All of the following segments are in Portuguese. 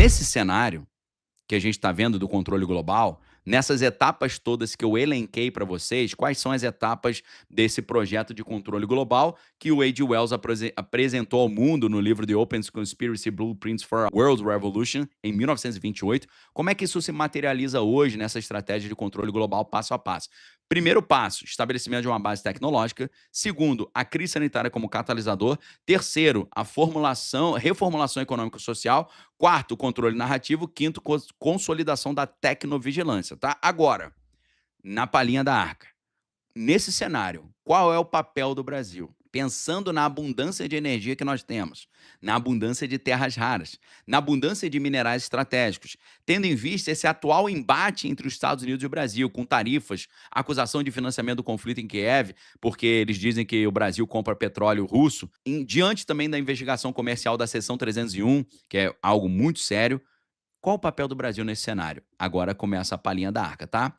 Nesse cenário que a gente está vendo do controle global, nessas etapas todas que eu elenquei para vocês, quais são as etapas desse projeto de controle global que o A.G. Wells apresentou ao mundo no livro The Open Conspiracy Blueprints for a World Revolution, em 1928? Como é que isso se materializa hoje nessa estratégia de controle global passo a passo? Primeiro passo, estabelecimento de uma base tecnológica. Segundo, a crise sanitária como catalisador. Terceiro, a reformulação econômico-social. Quarto, controle narrativo. Quinto, consolidação da tecnovigilância, tá? Agora, na palhinha da arca. Nesse cenário, qual é o papel do Brasil? Pensando na abundância de energia que nós temos, na abundância de terras raras, na abundância de minerais estratégicos, tendo em vista esse atual embate entre os Estados Unidos e o Brasil, com tarifas, acusação de financiamento do conflito em Kiev, porque eles dizem que o Brasil compra petróleo russo, diante também da investigação comercial da Seção 301, que é algo muito sério. Qual o papel do Brasil nesse cenário? Agora começa a palhinha da arca, tá?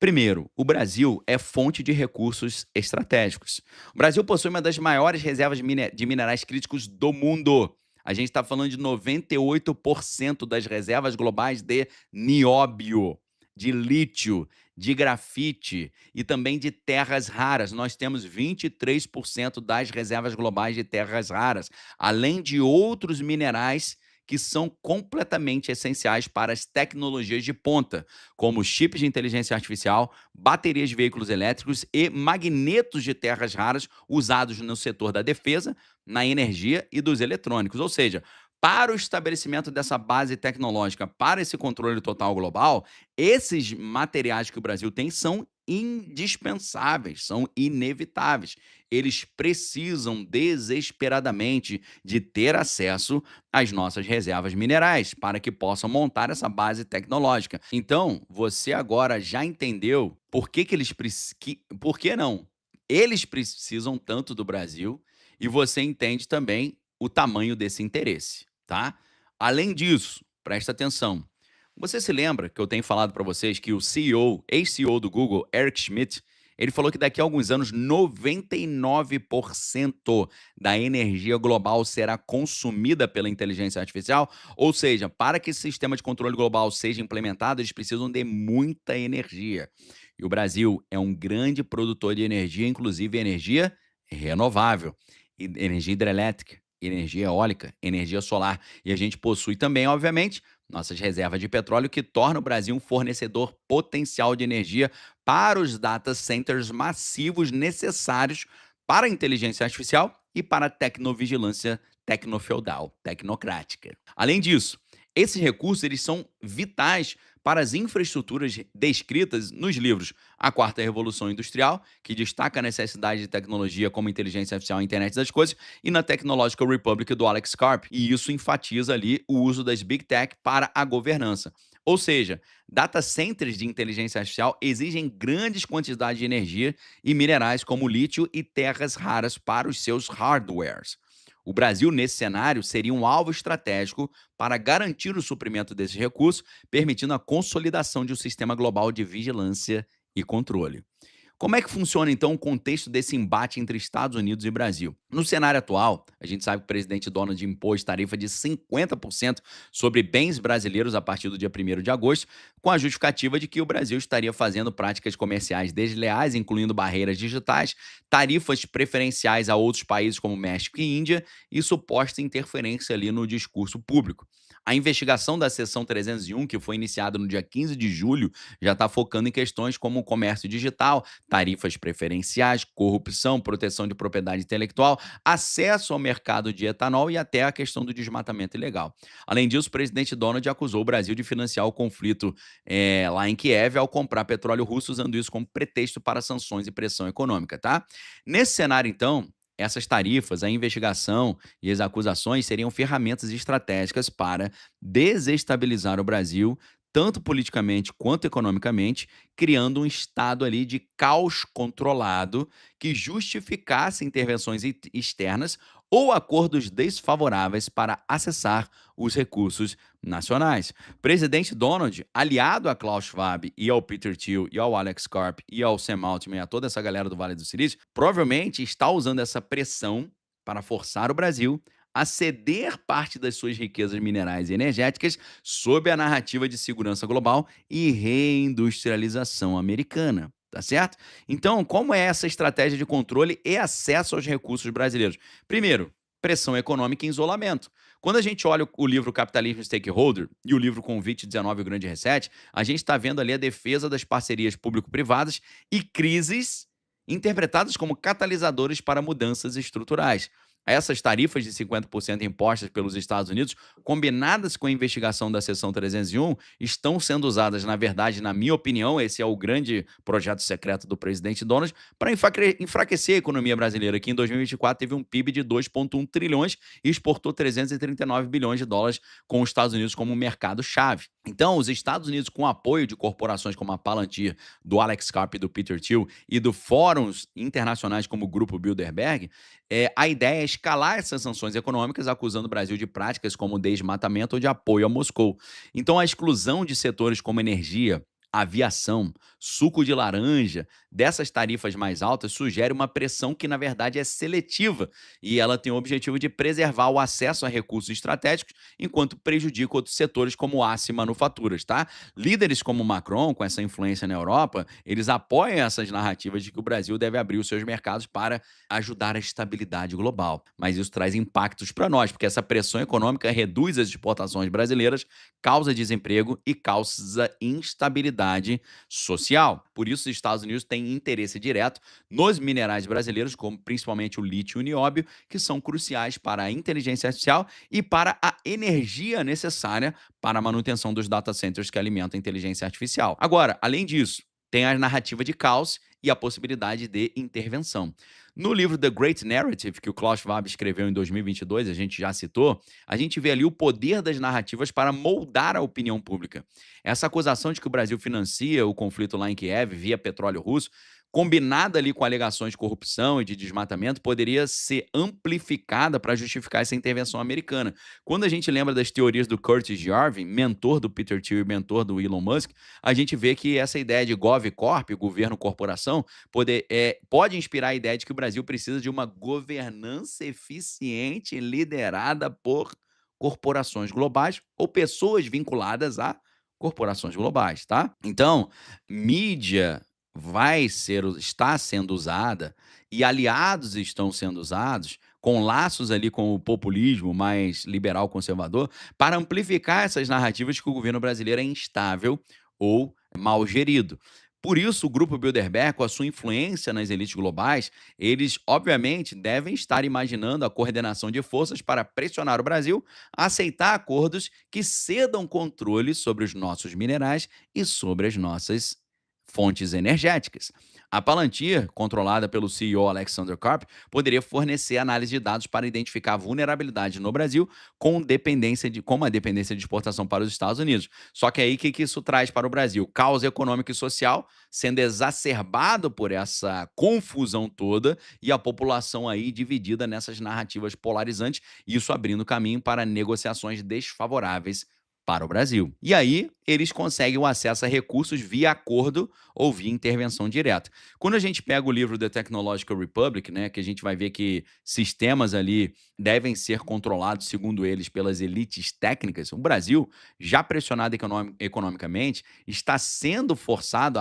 Primeiro, o Brasil é fonte de recursos estratégicos. O Brasil possui uma das maiores reservas de minerais críticos do mundo. A gente está falando de 98% das reservas globais de nióbio, de lítio, de grafite e também de terras raras. Nós temos 23% das reservas globais de terras raras, além de outros minerais que são completamente essenciais para as tecnologias de ponta, como chips de inteligência artificial, baterias de veículos elétricos e magnetos de terras raras usados no setor da defesa, na energia e dos eletrônicos. Ou seja, para o estabelecimento dessa base tecnológica, para esse controle total global, esses materiais que o Brasil tem são indispensáveis, são inevitáveis. Eles precisam desesperadamente de ter acesso às nossas reservas minerais para que possam montar essa base tecnológica. Então, você agora já entendeu por que não? Eles precisam tanto do Brasil e você entende também o tamanho desse interesse, tá? Além disso, presta atenção. Você se lembra que eu tenho falado para vocês que o CEO, ex-CEO do Google, Eric Schmidt, ele falou que daqui a alguns anos 99% da energia global será consumida pela inteligência artificial, ou seja, para que esse sistema de controle global seja implementado, eles precisam de muita energia. E o Brasil é um grande produtor de energia, inclusive energia renovável, energia hidrelétrica, energia eólica, energia solar. E a gente possui também, obviamente, nossas reservas de petróleo, que torna o Brasil um fornecedor potencial de energia para os data centers massivos necessários para a inteligência artificial e para a tecnovigilância tecnofeudal, tecnocrática. Além disso, esses recursos eles são vitais para as infraestruturas descritas nos livros A Quarta Revolução Industrial, que destaca a necessidade de tecnologia como inteligência artificial e internet das coisas, e na Technological Republic do Alex Karp. E isso enfatiza ali o uso das Big Tech para a governança. Ou seja, data centers de inteligência artificial exigem grandes quantidades de energia e minerais como lítio e terras raras para os seus hardwares. O Brasil, nesse cenário, seria um alvo estratégico para garantir o suprimento desses recursos, permitindo a consolidação de um sistema global de vigilância e controle. Como é que funciona, então, o contexto desse embate entre Estados Unidos e Brasil? No cenário atual, a gente sabe que o presidente Donald impôs tarifa de 50% sobre bens brasileiros a partir do dia 1º de agosto, com a justificativa de que o Brasil estaria fazendo práticas comerciais desleais, incluindo barreiras digitais, tarifas preferenciais a outros países como México e Índia e suposta interferência ali no discurso público. A investigação da Seção 301, que foi iniciada no dia 15 de julho, já está focando em questões como o comércio digital, tarifas preferenciais, corrupção, proteção de propriedade intelectual, acesso ao mercado de etanol e até a questão do desmatamento ilegal. Além disso, o presidente Donald acusou o Brasil de financiar o conflito lá em Kiev ao comprar petróleo russo, usando isso como pretexto para sanções e pressão econômica, tá? Nesse cenário, então, essas tarifas, a investigação e as acusações seriam ferramentas estratégicas para desestabilizar o Brasil, tanto politicamente quanto economicamente, criando um estado ali de caos controlado que justificasse intervenções externas ou acordos desfavoráveis para acessar os recursos nacionais. Presidente Donald, aliado a Klaus Schwab e ao Peter Thiel e ao Alex Karp e ao Sam Altman e a toda essa galera do Vale do Silício, provavelmente está usando essa pressão para forçar o Brasil a ceder parte das suas riquezas minerais e energéticas sob a narrativa de segurança global e reindustrialização americana. Tá certo? Então, como é essa estratégia de controle e acesso aos recursos brasileiros? Primeiro, pressão econômica e isolamento. Quando a gente olha o livro Capitalismo Stakeholder e o livro Convite 19, o Grande Reset, a gente está vendo ali a defesa das parcerias público-privadas e crises interpretadas como catalisadores para mudanças estruturais. Essas tarifas de 50% impostas pelos Estados Unidos, combinadas com a investigação da seção 301, estão sendo usadas, na verdade, na minha opinião, esse é o grande projeto secreto do presidente Donald, para enfraquecer a economia brasileira, que em 2024 teve um PIB de 2,1 trilhões e exportou 339 bilhões de dólares, com os Estados Unidos como mercado-chave. Então, os Estados Unidos, com apoio de corporações como a Palantir, do Alex Karp e do Peter Thiel, e do fóruns internacionais como o Grupo Bilderberg, a ideia é escalar essas sanções econômicas, acusando o Brasil de práticas como desmatamento ou de apoio a Moscou. Então, a exclusão de setores como energia, aviação, suco de laranja, dessas tarifas mais altas, sugere uma pressão que, na verdade, é seletiva e ela tem o objetivo de preservar o acesso a recursos estratégicos, enquanto prejudica outros setores como aço e manufaturas, tá? Líderes como Macron, com essa influência na Europa, eles apoiam essas narrativas de que o Brasil deve abrir os seus mercados para ajudar a estabilidade global. Mas isso traz impactos para nós, porque essa pressão econômica reduz as exportações brasileiras, causa desemprego e causa instabilidade social. Por isso, os Estados Unidos têm interesse direto nos minerais brasileiros, como principalmente o lítio e o nióbio, que são cruciais para a inteligência artificial e para a energia necessária para a manutenção dos data centers que alimentam a inteligência artificial. Agora, além disso, tem a narrativa de caos e a possibilidade de intervenção. No livro The Great Narrative, que o Klaus Schwab escreveu em 2022, a gente já citou, a gente vê ali o poder das narrativas para moldar a opinião pública. Essa acusação de que o Brasil financia o conflito lá em Kiev via petróleo russo, combinada ali com alegações de corrupção e de desmatamento, poderia ser amplificada para justificar essa intervenção americana. Quando a gente lembra das teorias do Curtis Yarvin, mentor do Peter Thiel e mentor do Elon Musk, a gente vê que essa ideia de GovCorp, governo-corporação, pode inspirar a ideia de que o Brasil precisa de uma governança eficiente liderada por corporações globais ou pessoas vinculadas a corporações globais, tá? Então, mídia está sendo usada e aliados estão sendo usados com laços ali com o populismo mais liberal conservador para amplificar essas narrativas de que o governo brasileiro é instável ou mal gerido. Por isso, o Grupo Bilderberg, com a sua influência nas elites globais, eles, obviamente, devem estar imaginando a coordenação de forças para pressionar o Brasil a aceitar acordos que cedam controle sobre os nossos minerais e sobre as nossas fontes energéticas. A Palantir, controlada pelo CEO Alexander Karp, poderia fornecer análise de dados para identificar vulnerabilidade no Brasil como a dependência de exportação para os Estados Unidos. Só que aí o que isso traz para o Brasil? Caos econômico e social sendo exacerbado por essa confusão toda e a população aí dividida nessas narrativas polarizantes, isso abrindo caminho para negociações desfavoráveis para o Brasil. E aí, eles conseguem o acesso a recursos via acordo ou via intervenção direta. Quando a gente pega o livro The Technological Republic, né, que a gente vai ver que sistemas ali devem ser controlados, segundo eles, pelas elites técnicas, o Brasil, já pressionado economicamente, está sendo forçado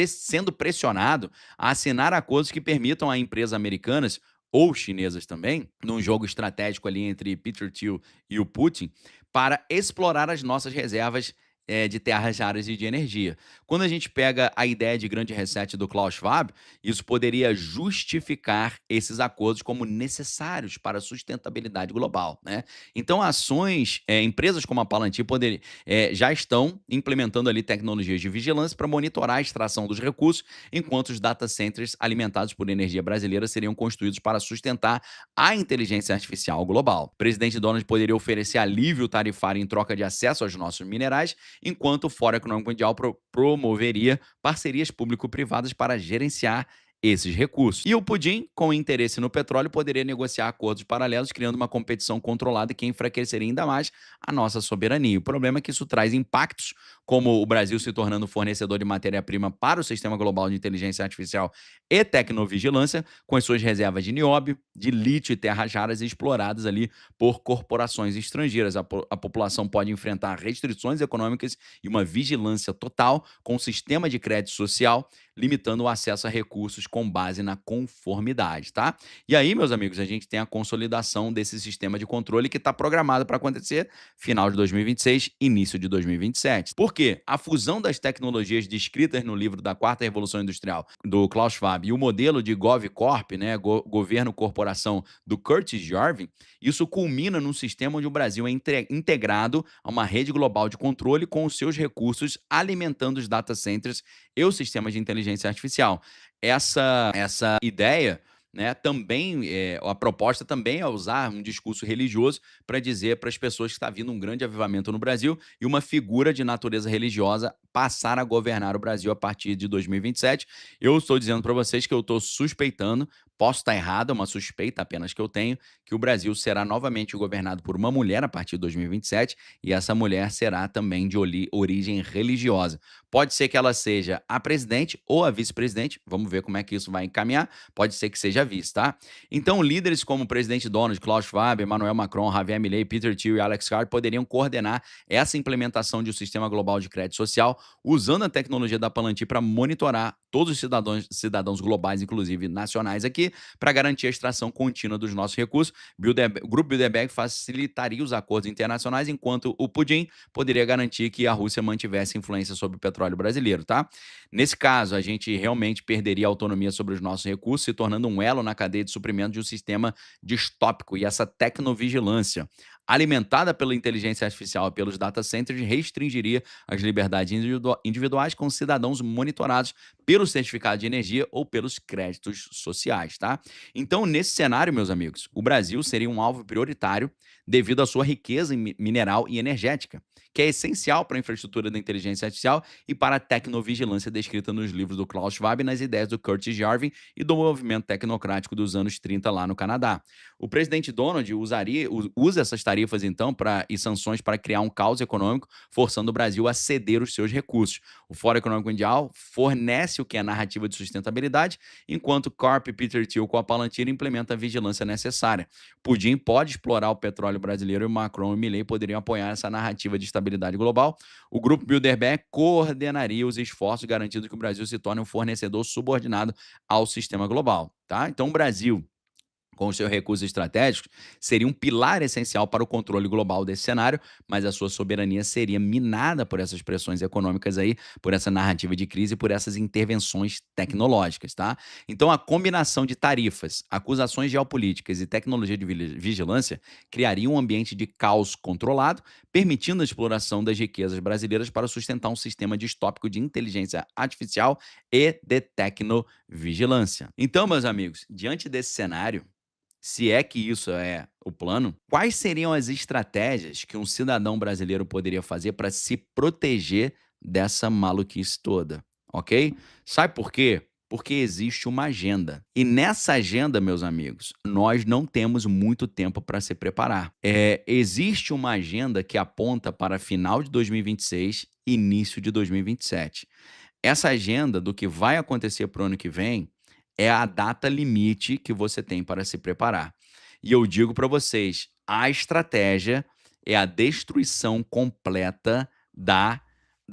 sendo pressionado a assinar acordos que permitam a empresas americanas ou chinesas também, num jogo estratégico ali entre Peter Thiel e o Putin, para explorar as nossas reservas de terras raras e de energia. Quando a gente pega a ideia de grande reset do Klaus Schwab, isso poderia justificar esses acordos como necessários para a sustentabilidade global, né? Então, empresas como a Palantir já estão implementando ali tecnologias de vigilância para monitorar a extração dos recursos, enquanto os data centers alimentados por energia brasileira seriam construídos para sustentar a inteligência artificial global. O presidente Donald poderia oferecer alívio tarifário em troca de acesso aos nossos minerais, enquanto o Fórum Econômico Mundial promoveria parcerias público-privadas para gerenciar esses recursos. E o Putin, com interesse no petróleo, poderia negociar acordos paralelos, criando uma competição controlada que enfraqueceria ainda mais a nossa soberania. O problema é que isso traz impactos, como o Brasil se tornando fornecedor de matéria-prima para o sistema global de inteligência artificial e tecnovigilância, com as suas reservas de nióbio, de lítio e terras raras exploradas ali por corporações estrangeiras. A população pode enfrentar restrições econômicas e uma vigilância total com o sistema de crédito social, limitando o acesso a recursos com base na conformidade, tá? E aí, meus amigos, a gente tem a consolidação desse sistema de controle que está programado para acontecer final de 2026, início de 2027. Por quê? A fusão das tecnologias descritas no livro da Quarta Revolução Industrial do Klaus Schwab e o modelo de GovCorp, né, governo-corporação do Curtis Jarvin, isso culmina num sistema onde o Brasil é integrado a uma rede global de controle com os seus recursos alimentando os data centers e os sistemas de inteligência artificial. Essa ideia, né, também a proposta também é usar um discurso religioso para dizer para as pessoas que está vindo um grande avivamento no Brasil e uma figura de natureza religiosa passar a governar o Brasil a partir de 2027. Eu estou dizendo para vocês que eu estou suspeitando, posso estar errado, é uma suspeita apenas que eu tenho, que o Brasil será novamente governado por uma mulher a partir de 2027 e essa mulher será também de origem religiosa. Pode ser que ela seja a presidente ou a vice-presidente, vamos ver como é que isso vai encaminhar, pode ser que seja vice, tá? Então, líderes como o presidente Donald, Klaus Schwab, Emmanuel Macron, Javier Milei, Peter Thiel e Alex Carr poderiam coordenar essa implementação de um sistema global de crédito social, usando a tecnologia da Palantir para monitorar todos os cidadãos globais, inclusive nacionais aqui, para garantir a extração contínua dos nossos recursos. O Grupo Bilderberg facilitaria os acordos internacionais, enquanto o Putin poderia garantir que a Rússia mantivesse influência sobre o petróleo brasileiro, tá? Nesse caso, a gente realmente perderia a autonomia sobre os nossos recursos, se tornando um elo na cadeia de suprimento de um sistema distópico. E essa tecnovigilância, alimentada pela inteligência artificial e pelos data centers, restringiria as liberdades individuais com cidadãos monitorados pelo certificado de energia ou pelos créditos sociais, tá? Então, nesse cenário, meus amigos, o Brasil seria um alvo prioritário devido à sua riqueza mineral e energética, que é essencial para a infraestrutura da inteligência artificial e para a tecnovigilância descrita nos livros do Klaus Schwab e nas ideias do Curtis Jarvin e do movimento tecnocrático dos anos 30 lá no Canadá. O presidente Donald usa essas tarifas, então, e sanções para criar um caos econômico, forçando o Brasil a ceder os seus recursos. O Fórum Econômico Mundial fornece o que é a narrativa de sustentabilidade, enquanto Corp e Peter Thiel, com a Palantir, implementa a vigilância necessária. Putin pode explorar o petróleo brasileiro e Macron e Milei poderiam apoiar essa narrativa de estabilidade global. O Grupo Bilderberg coordenaria os esforços, garantindo que o Brasil se torne um fornecedor subordinado ao sistema global, tá? Então, o Brasil, com os seus recursos estratégicos, seria um pilar essencial para o controle global desse cenário, mas a sua soberania seria minada por essas pressões econômicas aí, por essa narrativa de crise e por essas intervenções tecnológicas, tá? Então, a combinação de tarifas, acusações geopolíticas e tecnologia de vigilância criaria um ambiente de caos controlado, permitindo a exploração das riquezas brasileiras para sustentar um sistema distópico de inteligência artificial e de tecnovigilância. Então, meus amigos, diante desse cenário, se é que isso é o plano, quais seriam as estratégias que um cidadão brasileiro poderia fazer para se proteger dessa maluquice toda, ok? Sabe por quê? Porque existe uma agenda. E nessa agenda, meus amigos, nós não temos muito tempo para se preparar. Existe uma agenda que aponta para final de 2026, início de 2027. Essa agenda do que vai acontecer para o ano que vem é a data limite que você tem para se preparar. E eu digo para vocês, a estratégia é a destruição completa da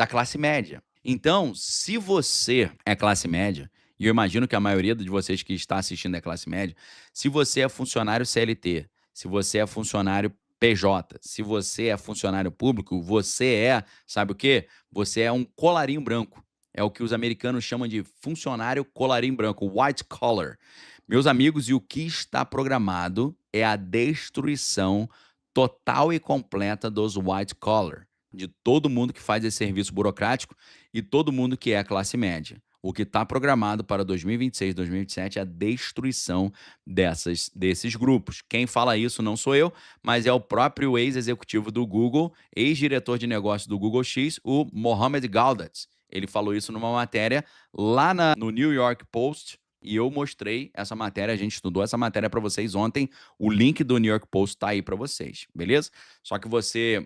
classe média. Então, se você é classe média, e eu imagino que a maioria de vocês que está assistindo é classe média, se você é funcionário CLT, se você é funcionário PJ, se você é funcionário público, você sabe o quê? Você é um colarinho branco. É o que os americanos chamam de funcionário colarinho branco, white collar. Meus amigos, e o que está programado é a destruição total e completa dos white collar, de todo mundo que faz esse serviço burocrático e todo mundo que é a classe média. O que está programado para 2026, 2027 é a destruição desses grupos. Quem fala isso não sou eu, mas é o próprio ex-executivo do Google, ex-diretor de negócios do Google X, o Mohamed Gaudat. Ele falou isso numa matéria lá no New York Post, E eu mostrei essa matéria, a gente estudou essa matéria para vocês ontem. O link do New York Post tá aí para vocês, beleza? Só que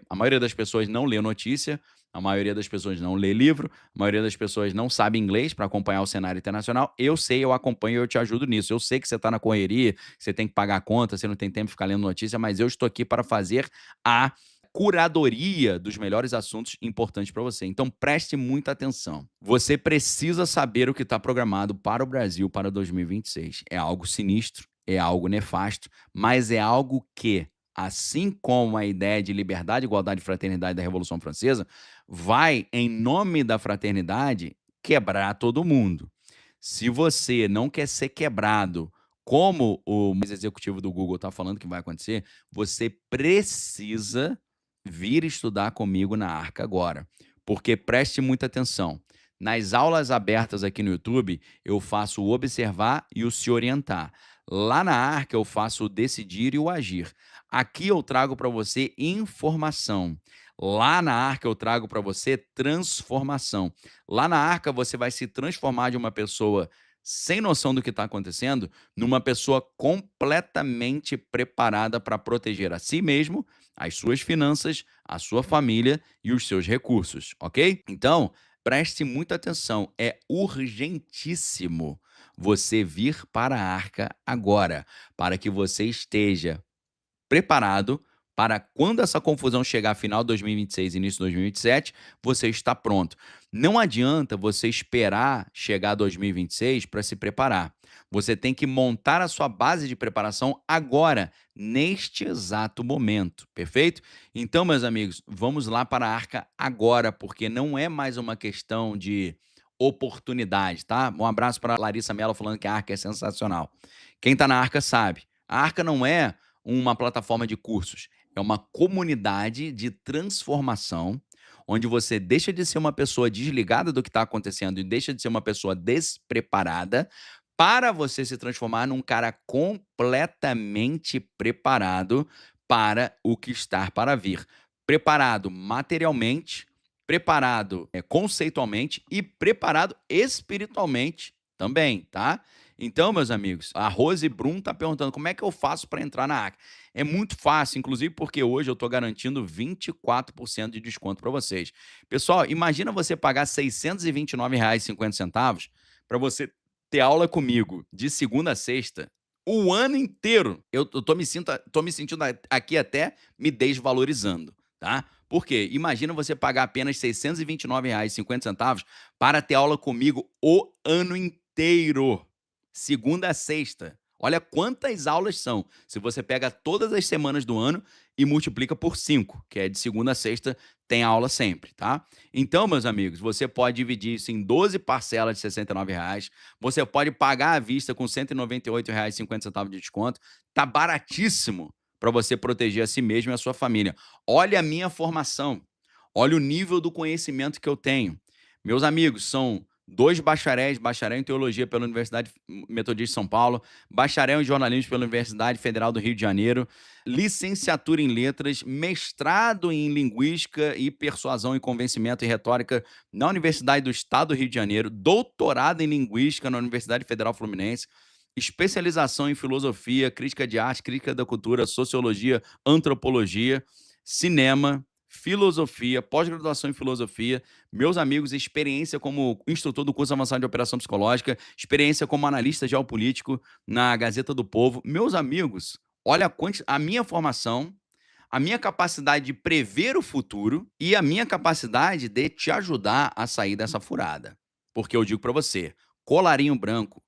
a maioria das pessoas não lê notícia, a maioria das pessoas não lê livro, a maioria das pessoas não sabe inglês para acompanhar o cenário internacional. Eu sei, eu acompanho, eu te ajudo nisso. Eu sei que você está na correria, que você tem que pagar a conta, você não tem tempo de ficar lendo notícia, mas eu estou aqui para fazer a curadoria dos melhores assuntos importantes para você. Então preste muita atenção. Você precisa saber o que está programado para o Brasil para 2026. É algo sinistro, é algo nefasto, mas é algo que, assim como a ideia de liberdade, igualdade e fraternidade da Revolução Francesa, vai, em nome da fraternidade, quebrar todo mundo. Se você não quer ser quebrado, como o executivo do Google está falando que vai acontecer, você precisa vir estudar comigo na Arca agora. Porque preste muita atenção. Nas aulas abertas aqui no YouTube, eu faço o observar e o se orientar. Lá na Arca, eu faço o decidir e o agir. Aqui eu trago para você informação. Lá na Arca, eu trago para você transformação. Lá na Arca, você vai se transformar de uma pessoa sem noção do que está acontecendo numa pessoa completamente preparada para proteger a si mesmo, as suas finanças, a sua família e os seus recursos, ok? Então, preste muita atenção. É urgentíssimo você vir para a Arca agora, para que você esteja preparado para quando essa confusão chegar final de 2026, início de 2027, você está pronto. Não adianta você esperar chegar 2026 para se preparar. Você tem que montar a sua base de preparação agora, neste exato momento, perfeito? Então, meus amigos, vamos lá para a Arca agora, porque não é mais uma questão de oportunidade, tá? Um abraço para Larissa Mello falando que a Arca é sensacional. Quem está na Arca sabe. A Arca não é uma plataforma de cursos. É uma comunidade de transformação, onde você deixa de ser uma pessoa desligada do que está acontecendo e deixa de ser uma pessoa despreparada para você se transformar num cara completamente preparado para o que está para vir. Preparado materialmente, preparado conceitualmente e preparado espiritualmente também, tá? Então, meus amigos, a Rose Brum tá perguntando como é que eu faço para entrar na ACA. É muito fácil, inclusive porque hoje eu estou garantindo 24% de desconto para vocês. Pessoal, imagina você pagar R$ 629,50 para você ter aula comigo de segunda a sexta o ano inteiro. Eu tô me sentindo aqui até me desvalorizando, tá? Por quê? Imagina você pagar apenas R$ 629,50 para ter aula comigo o ano inteiro. Segunda a sexta. Olha quantas aulas são. Se você pega todas as semanas do ano e multiplica por 5, que é de segunda a sexta, tem aula sempre, tá? Então, meus amigos, você pode dividir isso em 12 parcelas de R$ 69. Você pode pagar à vista com R$ 198,50 de desconto. Tá baratíssimo para você proteger a si mesmo e a sua família. Olha a minha formação. Olha o nível do conhecimento que eu tenho. Meus amigos, são 2 bacharéis, bacharel em teologia pela Universidade Metodista de São Paulo, bacharel em jornalismo pela Universidade Federal do Rio de Janeiro, licenciatura em letras, mestrado em linguística e persuasão e convencimento e retórica na Universidade do Estado do Rio de Janeiro, doutorado em linguística na Universidade Federal Fluminense, especialização em filosofia, crítica de arte, crítica da cultura, sociologia, antropologia, cinema, filosofia, pós-graduação em filosofia, meus amigos, experiência como instrutor do curso avançado de operação psicológica, experiência como analista geopolítico na Gazeta do Povo. Meus amigos, olha a minha formação, a minha capacidade de prever o futuro e a minha capacidade de te ajudar a sair dessa furada. Porque eu digo para você, colarinho branco,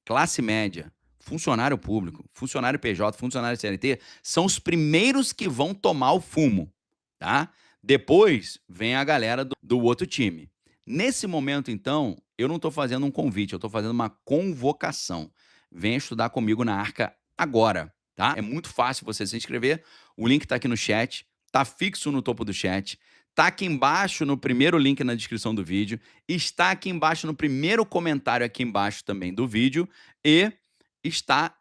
classe média, funcionário público, funcionário PJ, funcionário CLT, são os primeiros que vão tomar o fumo, tá? Depois vem a galera do outro time. Nesse momento, então, eu não estou fazendo um convite, eu estou fazendo uma convocação. Venha estudar comigo na Arca agora, tá? É muito fácil você se inscrever. O link está aqui no chat, tá fixo no topo do chat, tá aqui embaixo no primeiro link na descrição do vídeo, está aqui embaixo no primeiro comentário aqui embaixo também do vídeo e está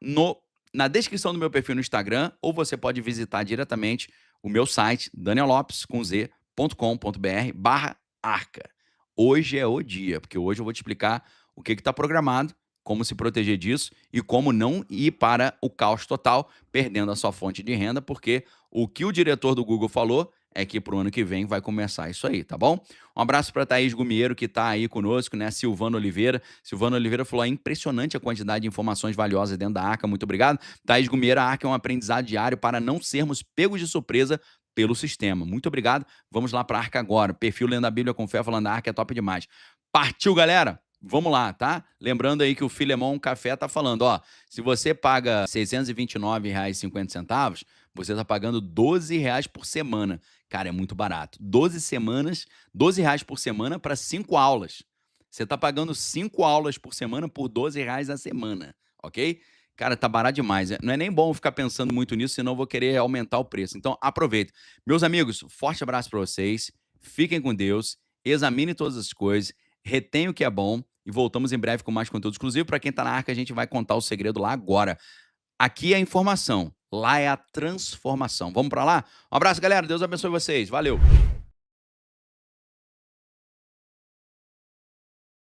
na descrição do meu perfil no Instagram, ou você pode visitar diretamente o meu site, daniellopes.com.br/arca. Hoje é o dia, porque hoje eu vou te explicar o que está programado como se proteger disso e como não ir para o caos total, perdendo a sua fonte de renda, porque o que o diretor do Google falou é que para o ano que vem vai começar isso aí, tá bom? Um abraço para Thaís Gumiero, que está aí conosco, né? Silvano Oliveira. Silvano Oliveira falou: é impressionante a quantidade de informações valiosas dentro da Arca. Muito obrigado. Thaís Gumiero, a Arca é um aprendizado diário para não sermos pegos de surpresa pelo sistema. Muito obrigado. Vamos lá para a Arca agora. Perfil Lendo a Bíblia com Fé falando: a Arca é top demais. Partiu, galera! Vamos lá, tá? Lembrando aí que o Filemon Café tá falando, ó, se você paga R$ 629,50, você tá pagando R$ 12 por semana. Cara, é muito barato. 12 semanas, R$ 12 por semana para 5 aulas. Você tá pagando 5 aulas por semana por R$ 12 a semana, ok? Cara, tá barato demais. Não é nem bom ficar pensando muito nisso, senão eu vou querer aumentar o preço. Então, aproveita. Meus amigos, forte abraço para vocês. Fiquem com Deus. Examine todas as coisas. Retém o que é bom. E voltamos em breve com mais conteúdo exclusivo. Para quem tá na Arca, a gente vai contar o segredo lá agora. Aqui é a informação. Lá é a transformação. Vamos para lá? Um abraço, galera. Deus abençoe vocês. Valeu.